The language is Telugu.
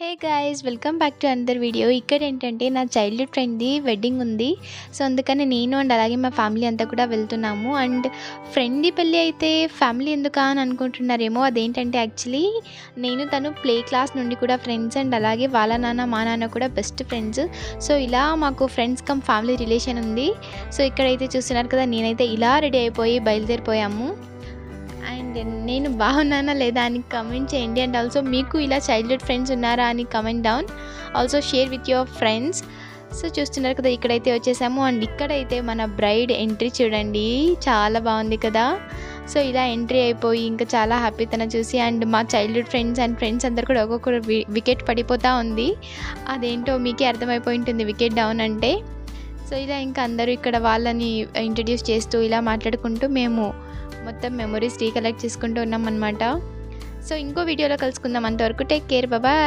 Hey guys welcome back to another video. ఇక్కడ ఏంటంటే నా చైల్డ్హుడ్ ఫ్రెండ్ది వెడ్డింగ్ ఉంది. సో అందుకని నేను అండ్ అలాగే మా ఫ్యామిలీ అంతా కూడా వెళ్తున్నాము. అండ్ ఫ్రెండ్ది పెళ్ళి అయితే ఫ్యామిలీ ఎందుకా అని అనుకుంటున్నారేమో. అదేంటంటే యాక్చువల్లీ నేను తను ప్లే క్లాస్ నుండి కూడా ఫ్రెండ్స్ అండ్ అలాగే వాళ్ళ నాన్న మా నాన్న కూడా బెస్ట్ ఫ్రెండ్స్. సో ఇలా మాకు ఫ్రెండ్స్ కమ్ ఫ్యామిలీ రిలేషన్ ఉంది. సో ఇక్కడైతే చూస్తున్నారు కదా, నేనైతే ఇలా రెడీ అయిపోయి బయలుదేరిపోయాము. అండ్ నేను బాగున్నానా లేదా అని కమెంట్ చేయండి. అండ్ ఆల్సో మీకు ఇలా చైల్డ్హుడ్ ఫ్రెండ్స్ ఉన్నారా అని comment down. Also share with your friends. So చూస్తున్నారు కదా, ఇక్కడైతే వచ్చేసాము. అండ్ ఇక్కడైతే మన బ్రైడ్ ఎంట్రీ చూడండి, చాలా బాగుంది కదా. సో ఇలా ఎంట్రీ అయిపోయి ఇంకా చాలా హ్యాపీ తన చూసి. అండ్ మా చైల్డ్హుడ్ ఫ్రెండ్స్ అందరు కూడా ఒక్కొక్కరు వికెట్ పడిపోతూ ఉంది. అదేంటో మీకే అర్థమైపోయి ఉంటుంది వికెట్ డౌన్ అంటే. సో ఇలా ఇంకా అందరూ ఇక్కడ వాళ్ళని ఇంట్రడ్యూస్ చేస్తూ ఇలా మాట్లాడుకుంటూ మేము మొత్తం మెమొరీస్ రీకలెక్ట్ చేసుకుంటూ ఉన్నాం అనమాట. సో ఇంకో వీడియోలో కలుసుకుందాం. అంతవరకు టేక్ కేర్, బాయ్.